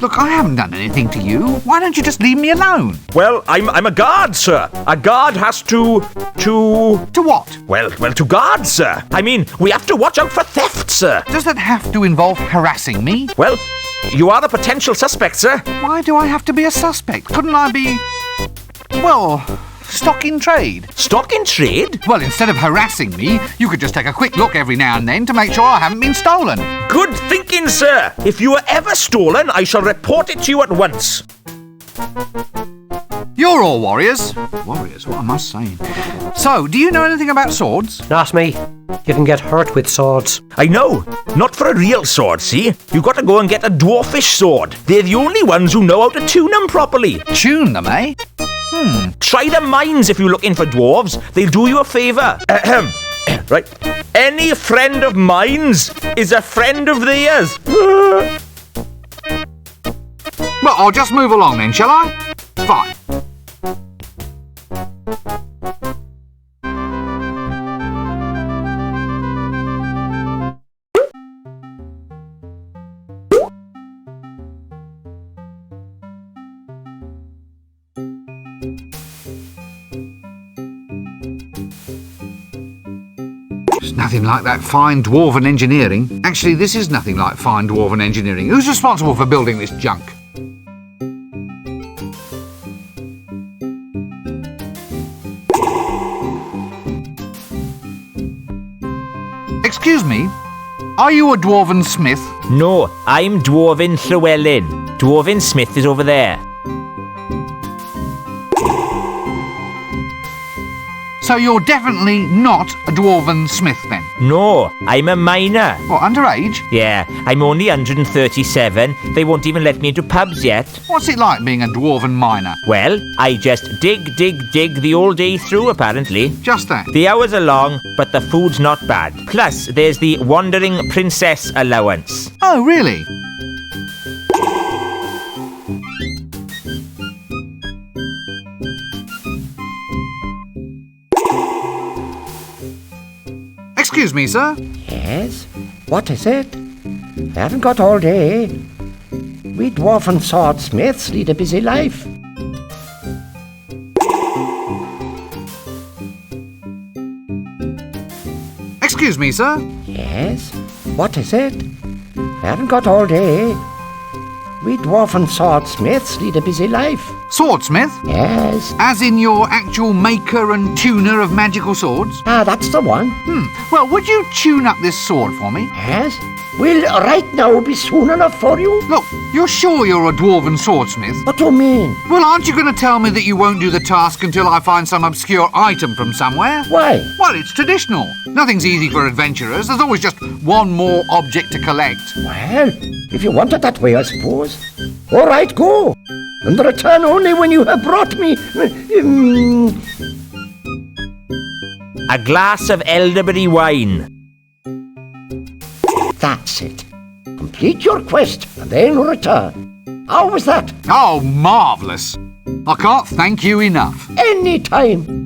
Look, I haven't done anything to you. Why don't you just leave me alone? Well, I'm a guard, sir. A guard has to... To what? Well, to guard, sir. I mean, we have to watch out for theft, sir. Does that have to involve harassing me? Well, you are a potential suspect, sir. Why do I have to be a suspect? Couldn't I be... well, stock in trade? Stock in trade? Well, instead of harassing me, you could just take a quick look every now and then to make sure I haven't been stolen. Good thinking, sir. If you are ever stolen, I shall report it to you at once. You're all warriors. Warriors, what am I saying? So, do you know anything about swords? Not me. You can get hurt with swords. I know. Not for a real sword, see? You've got to go and get a dwarfish sword. They're the only ones who know how to tune them properly. Tune them, eh? Try the mines if you're looking for dwarves. They'll do you a favour. Right. Any friend of mine's is a friend of theirs. Well, I'll just move along then, shall I? Fine. Nothing like that fine dwarven engineering. Actually, this is nothing like fine dwarven engineering. Who's responsible for building this junk? Excuse me, are you a dwarven smith? No, I'm Dwarven Llewellyn. Dwarven Smith is over there. So you're definitely not a dwarven smith then? No, I'm a miner. What, underage? Yeah, I'm only 137. They won't even let me into pubs yet. What's it like being a dwarven miner? Well, I just dig the whole day through, apparently. Just that? The hours are long, but the food's not bad. Plus, there's the Wandering Princess allowance. Oh, really? Excuse me, sir. Yes? What is it? I haven't got all day. We dwarf and swordsmiths lead a busy life. Excuse me, sir. Yes? What is it? I haven't got all day. We dwarf and swordsmiths lead a busy life. Swordsmith? Yes. As in your actual maker and tuner of magical swords? Ah, that's the one. Well, would you tune up this sword for me? Yes? Will right now be soon enough for you? Look, you're sure you're a dwarven swordsmith? What do you mean? Well, aren't you going to tell me that you won't do the task until I find some obscure item from somewhere? Why? Well, it's traditional. Nothing's easy for adventurers. There's always just one more object to collect. Well, if you want it that way, I suppose. All right, go. And return only when you have brought me... A glass of elderberry wine. That's it. Complete your quest and then return. How was that? Oh, marvellous. I can't thank you enough. Any time.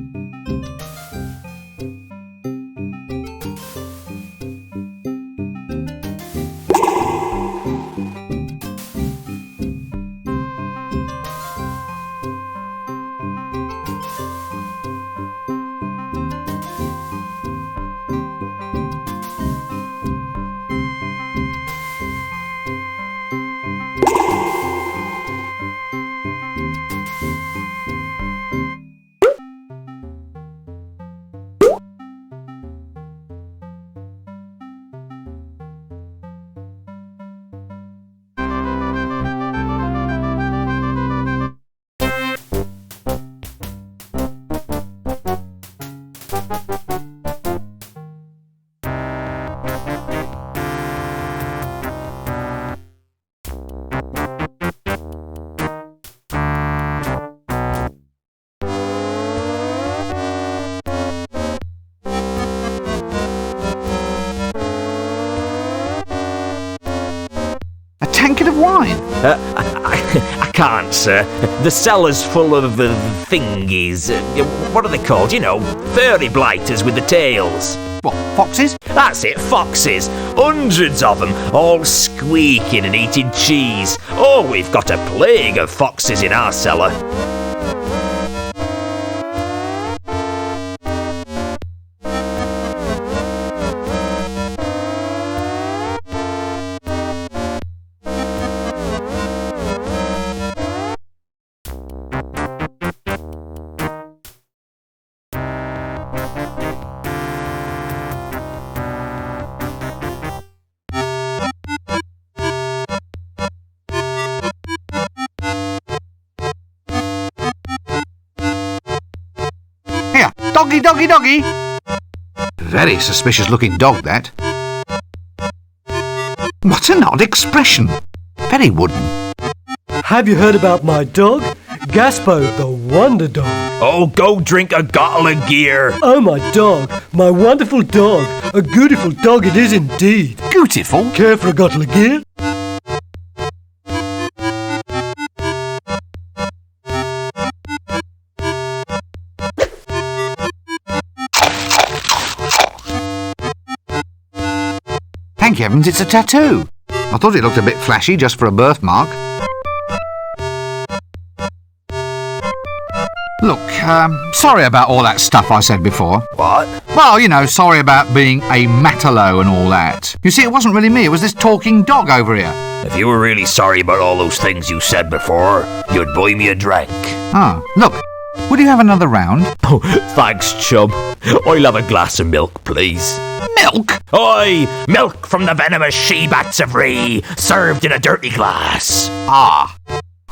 bucket of wine? I can't, sir. The cellar's full of thingies. What are they called? You know, furry blighters with the tails. What, foxes? That's it, foxes. Hundreds of them, all squeaking and eating cheese. Oh, we've got a plague of foxes in our cellar. Here, doggy, doggy, doggy. Very suspicious looking dog, that. What an odd expression. Very wooden. Have you heard about my dog? Gaspo, the wonder dog. Oh, go drink a bottle of gear. Oh, my dog. My wonderful dog. A beautiful dog it is indeed. Beautiful. Care for a bottle of gear? Thank heavens it's a tattoo. I thought it looked a bit flashy just for a birthmark. Look, sorry about all that stuff I said before. What? Well, you know, sorry about being a matalo and all that. You see, it wasn't really me, it was this talking dog over here. If you were really sorry about all those things you said before, you'd buy me a drink. Oh, look, would you have another round? Oh, thanks, chum. I'll have a glass of milk, please. Milk? Oi! Milk from the venomous she-bats of Ree, served in a dirty glass. Ah,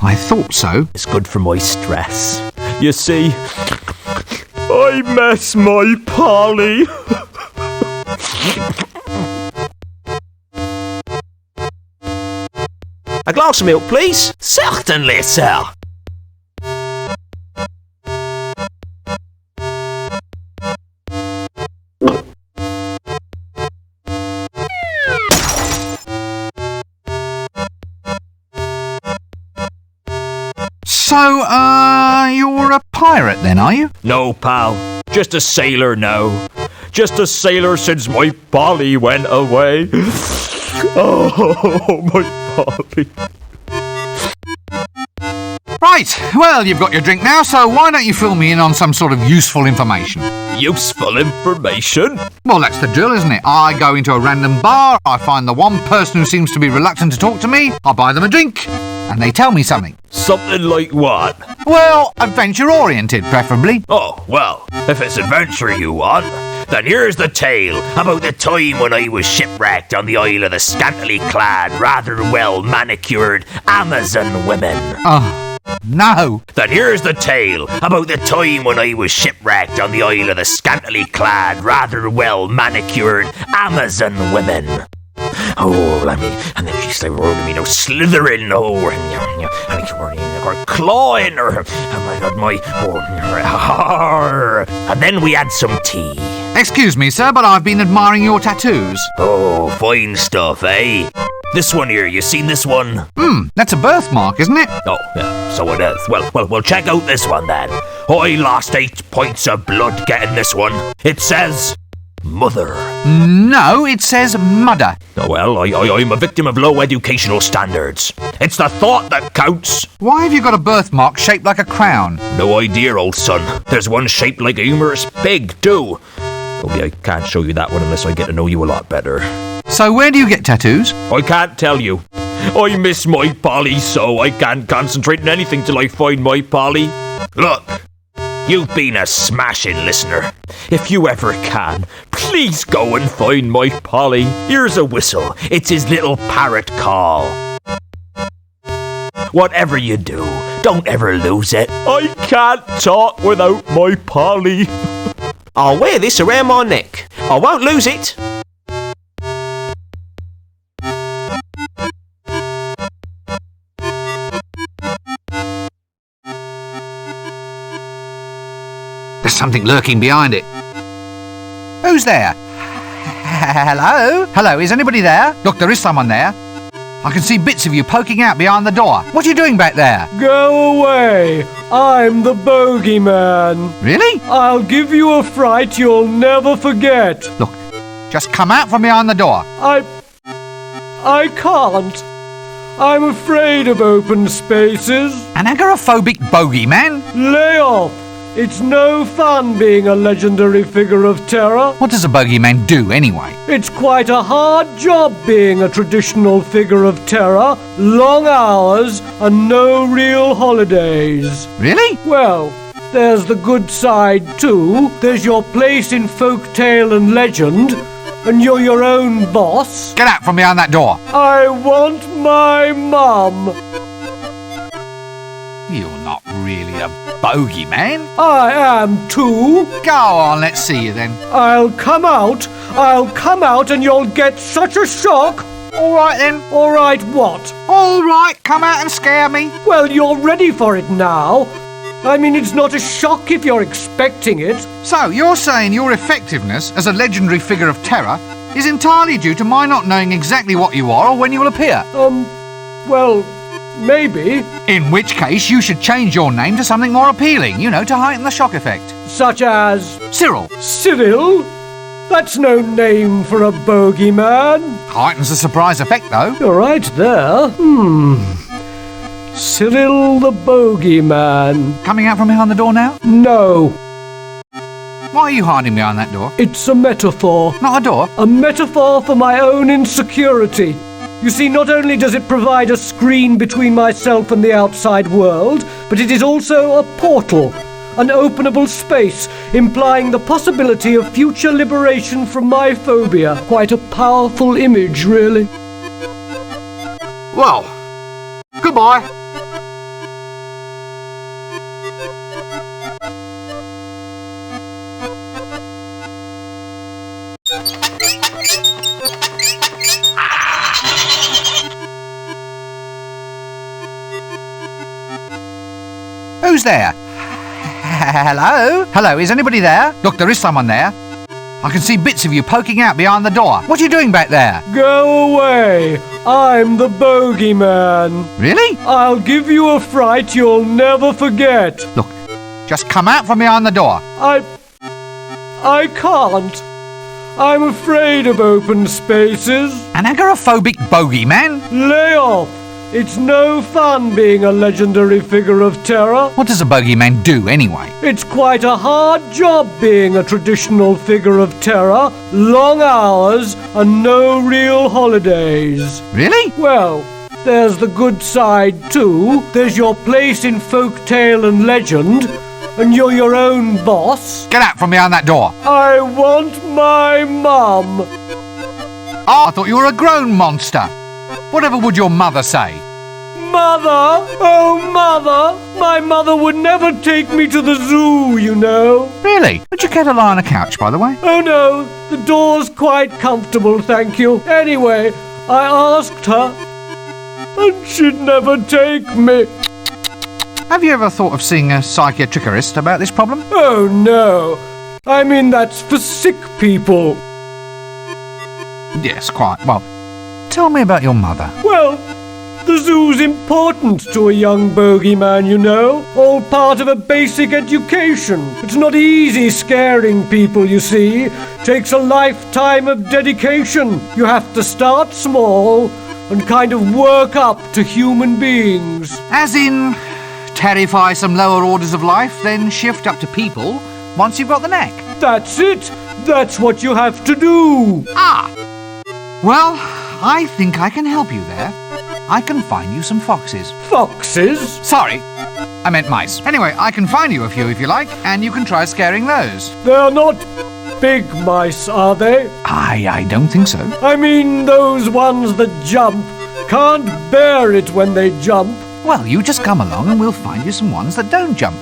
I thought so. It's good for my stress. You see, I miss my Polly. A glass of milk, please. Certainly, sir. So, you're a pirate then, are you? No, pal. Just a sailor now. Just a sailor since my Polly went away. Oh, my Polly. Right, well, you've got your drink now, so why don't you fill me in on some sort of useful information? Useful information? Well, that's the drill, isn't it? I go into a random bar, I find the one person who seems to be reluctant to talk to me, I buy them a drink, and they tell me something. Something like what? Well, adventure-oriented, preferably. Oh, well, if it's adventure you want, then here's the tale about the time when I was shipwrecked on the Isle of the scantily clad, rather well-manicured Amazon women. Oh, no. Then here's the tale about the time when I was shipwrecked on the Isle of the scantily clad, rather well-manicured Amazon women. Oh, and then she started slithering, and clawing her, and then we had some tea. Excuse me, sir, but I've been admiring your tattoos. Oh, fine stuff, eh? This one here, you seen this one? That's a birthmark, isn't it? Oh, yeah, so it is. Well, check out this one then. I lost 8 points of blood getting this one. It says mother. No, it says mudder. Oh, well, I'm a victim of low educational standards. It's the thought that counts. Why have you got a birthmark shaped like a crown? No idea, old son. There's one shaped like a humorous pig, too. Only I can't show you that one unless I get to know you a lot better. So where do you get tattoos? I can't tell you. I miss my Polly, so I can't concentrate on anything till I find my Polly. Look, you've been a smashing listener. If you ever can, please go and find my Polly. Here's a whistle. It's his little parrot call. Whatever you do, don't ever lose it. I can't talk without my Polly. I'll wear this around my neck. I won't lose it. There's something lurking behind it. Who's there? Hello? Hello, is anybody there? Look, there is someone there. I can see bits of you poking out behind the door. What are you doing back there? Go away. I'm the bogeyman. Really? I'll give you a fright you'll never forget. Look, just come out from behind the door. I can't. I'm afraid of open spaces. An agoraphobic bogeyman? Lay off. It's no fun being a legendary figure of terror. What does a bogeyman do anyway? It's quite a hard job being a traditional figure of terror. Long hours and no real holidays. Really? Well, there's the good side too. There's your place in folktale and legend, and you're your own boss. Get out from behind that door. I want my mum. You're not really a bogeyman. I am too. Go on, let's see you then. I'll come out and you'll get such a shock. All right then. All right, what? All right, come out and scare me. Well, you're ready for it now. I mean, it's not a shock if you're expecting it. So, you're saying your effectiveness as a legendary figure of terror is entirely due to my not knowing exactly what you are or when you will appear? Well, maybe. In which case, you should change your name to something more appealing, to heighten the shock effect. Such as Cyril. Cyril? That's no name for a bogeyman. Heightens the surprise effect, though. You're right there. Cyril the bogeyman. Coming out from behind the door now? No, Why are you hiding behind that door? it's a metaphor. Not a door. A metaphor for my own insecurity. You see, not only does it provide a screen between myself and the outside world, but it is also a portal, an openable space, implying the possibility of future liberation from my phobia. Quite a powerful image, really. Well, goodbye. Who's there? Hello? Hello, is anybody there? Look, there is someone there. I can see bits of you poking out behind the door. What are you doing back there? Go away. I'm the bogeyman. Really? I'll give you a fright you'll never forget. Look, just come out from behind the door. I can't. I'm afraid of open spaces. An agoraphobic bogeyman? Lay off. It's no fun being a legendary figure of terror. What does a bogeyman do anyway? It's quite a hard job being a traditional figure of terror. Long hours and no real holidays. Really? Well, there's the good side too. There's your place in folktale and legend, and you're your own boss. Get out from behind that door. I want my mum. Oh, I thought you were a grown monster. Whatever would your mother say? Mother! Oh, Mother! My mother would never take me to the zoo, you know. Really? Would you care to lie on a couch, by the way? Oh, no. The door's quite comfortable, thank you. Anyway, I asked her, and she'd never take me. Have you ever thought of seeing a psychiatrist about this problem? Oh, no. I mean, that's for sick people. Yes, quite. Well, tell me about your mother. Well, the zoo's important to a young bogeyman, you know. All part of a basic education. It's not easy scaring people, you see. Takes a lifetime of dedication. You have to start small and kind of work up to human beings. As in, terrify some lower orders of life, then shift up to people once you've got the knack. That's it. That's what you have to do. Ah! Well, I think I can help you there. I can find you some foxes. Foxes? Sorry, I meant mice. Anyway, I can find you a few if you like, and you can try scaring those. They're not big mice, are they? I don't think so. I mean, those ones that jump. Can't bear it when they jump. Well, you just come along and we'll find you some ones that don't jump.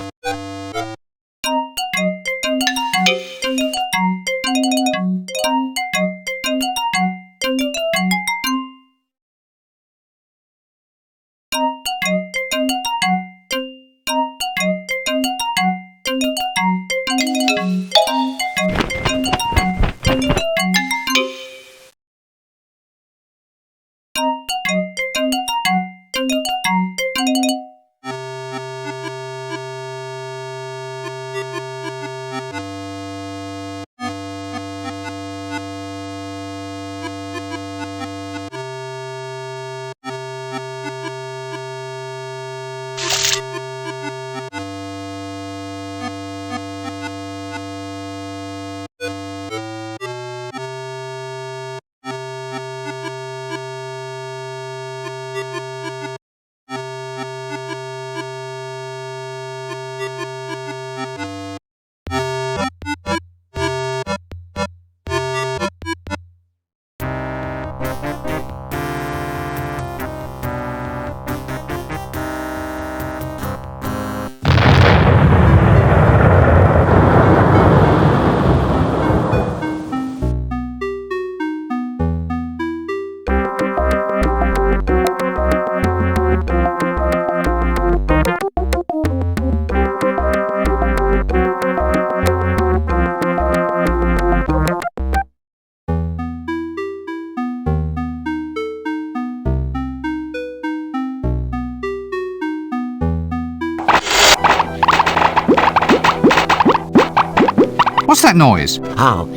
What's that noise? Oh,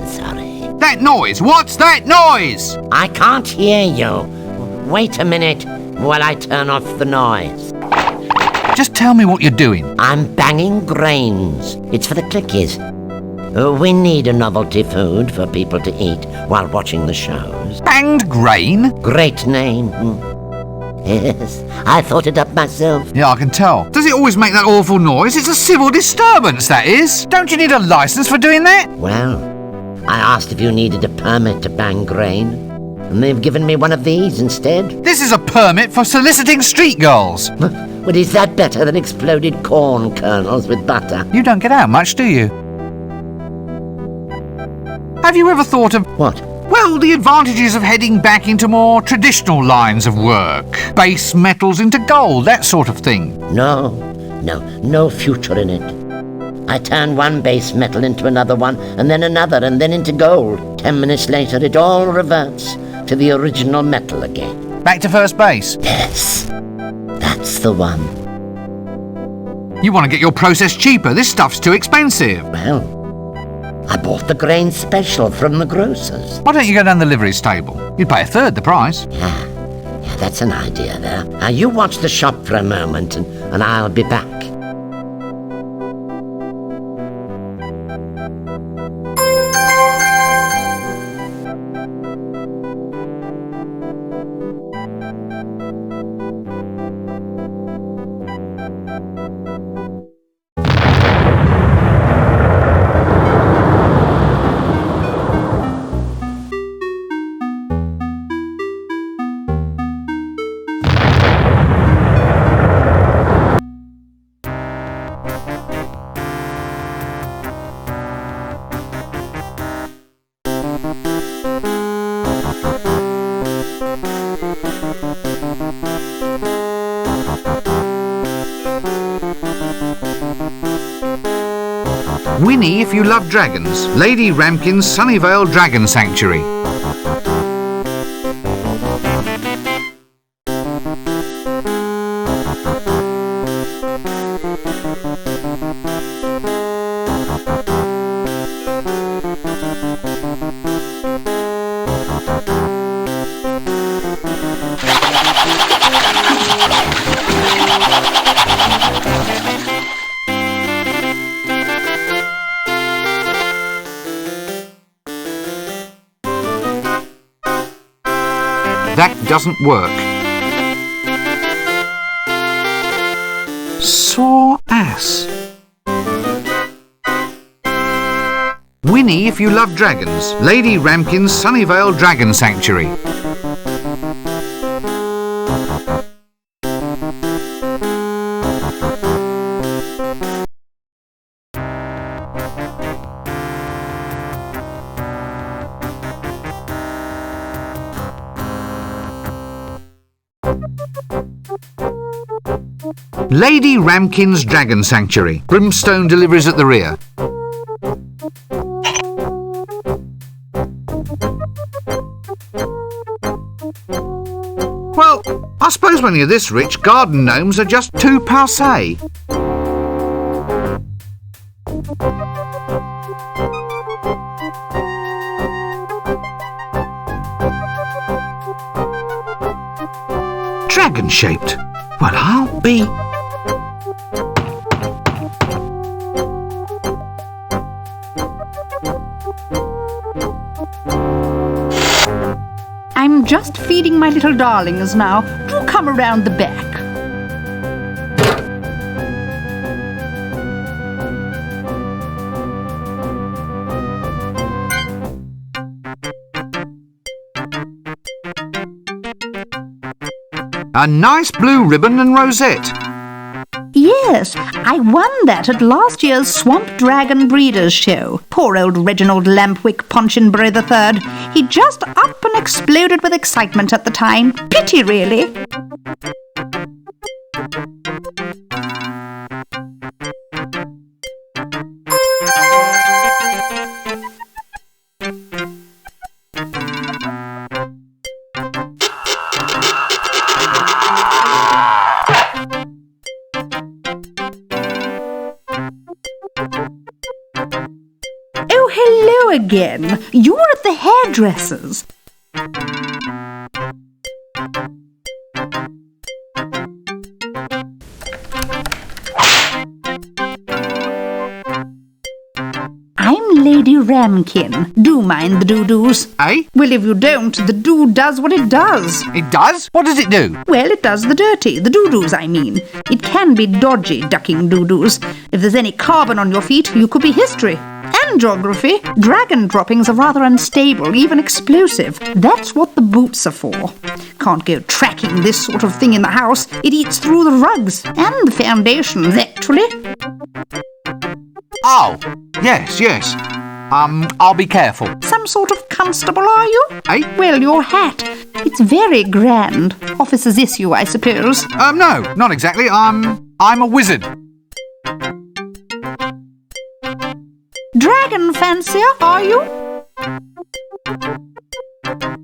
sorry. That noise! What's that noise? I can't hear you. Wait a minute while I turn off the noise. Just tell me what you're doing. I'm banging grains. It's for the clickies. We need a novelty food for people to eat while watching the shows. Banged grain? Great name. Yes, I thought it up myself. Yeah, I can tell. Does it always make that awful noise? It's a civil disturbance, that is. Don't you need a license for doing that? Well, I asked if you needed a permit to bang grain, and they've given me one of these instead. This is a permit for soliciting street girls. But is that better than exploded corn kernels with butter? You don't get out much, do you? Have you ever thought of... What? Well, the advantages of heading back into more traditional lines of work. Base metals into gold, that sort of thing. No future in it. I turn one base metal into another one, and then another, and then into gold. 10 minutes later, it all reverts to the original metal again. Back to first base? Yes, that's the one. You want to get your process cheaper. This stuff's too expensive. Well, I bought the grain special from the grocers. Why don't you go down the livery stable? You'd pay a third the price. Yeah, that's an idea there. Now, you watch the shop for a moment, and I'll be back. Winnie, if you love dragons. Lady Ramkin's Sunnyvale Dragon Sanctuary. That doesn't work. Sore ass. Winnie, if you love dragons. Lady Ramkin's Sunnyvale Dragon Sanctuary. Lady Ramkin's Dragon Sanctuary. Brimstone deliveries at the rear. Well, I suppose when you're this rich, garden gnomes are just too passé. Dragon-shaped. Well, I'll be... I'm just feeding my little darlings now. Do come around the back. A nice blue ribbon and rosette. Yes, I won that at last year's Swamp Dragon Breeders' Show. Poor old Reginald Lampwick Ponchinbury III. He just up and exploded with excitement at the time. Pity, really. again. You were at the hairdresser's. I'm Lady Ramkin. Do mind the doo-doos. Eh? Well, if you don't, the doo does what it does. It does? What does it do? Well, it does the dirty, the doo-doos, I mean. It can be dodgy, ducking doo-doos. If there's any carbon on your feet, you could be history. And geography. Dragon droppings are rather unstable, even explosive. That's what the boots are for. Can't go tracking this sort of thing in the house. It eats through the rugs and the foundations, actually. Oh, yes. I'll be careful. Some sort of constable, are you? Eh? Well, your hat. It's very grand. Officer's issue, I suppose. No, not exactly. I'm a wizard. Dragon fancier, are you?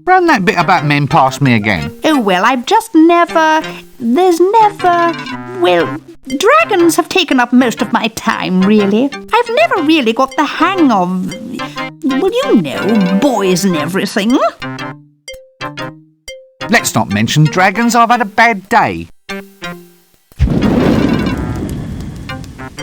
Run that bit about men past me again. Oh, well, well, dragons have taken up most of my time, really. I've never really got the hang of, well, you know, boys and everything. Let's not mention dragons. I've had a bad day.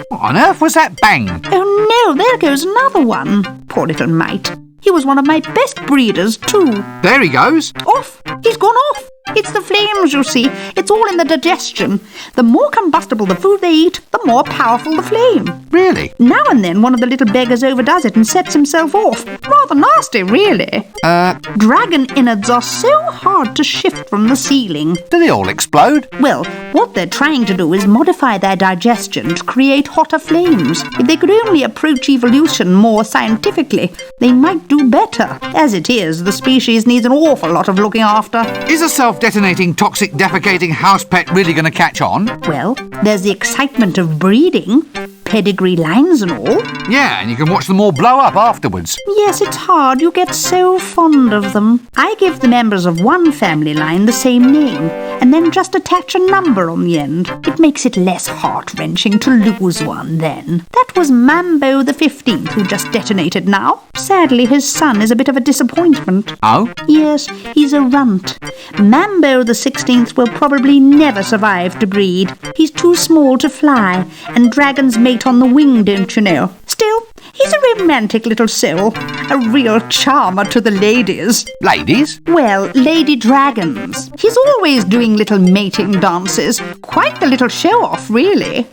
What on earth was that bang? Oh, no, there goes another one. Poor little mite. He was one of my best breeders, too. There he goes. Off! He's gone off! It's the flames, you see. It's all in the digestion. The more combustible the food they eat, the more powerful the flame. Really? Now and then one of the little beggars overdoes it and sets himself off. Rather nasty, really. Dragon innards are so hard to shift from the ceiling. Do they all explode? Well, what they're trying to do is modify their digestion to create hotter flames. If they could only approach evolution more scientifically, they might do better. As it is, the species needs an awful lot of looking after. Is a self-detonating, toxic, defecating house pet really going to catch on? Well, there's the excitement of breeding. Pedigree lines and all. Yeah, and you can watch them all blow up afterwards. Yes, it's hard. You get so fond of them. I give the members of one family line the same name, and then just attach a number on the end. It makes it less heart-wrenching to lose one then. That was Mambo the 15th, who just detonated now. Sadly, his son is a bit of a disappointment. Oh? Yes, he's a runt. Mambo the 16th will probably never survive to breed. He's too small to fly, and dragons mate on the wing, don't you know? Still, he's a romantic little soul. A real charmer to the ladies. Ladies? Well, lady dragons. He's always doing little mating dances. Quite the little show-off, really.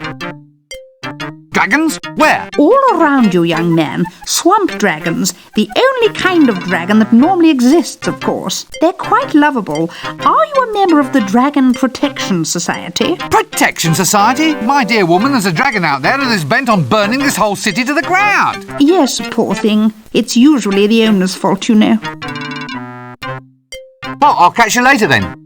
Dragons? Where? All around you, young man. Swamp dragons. The only kind of dragon that normally exists, of course. They're quite lovable. Are you a member of the Dragon Protection Society? Protection Society? My dear woman, there's a dragon out there that is bent on burning this whole city to the ground. Yes, poor thing. It's usually the owner's fault, you know. Well, I'll catch you later then.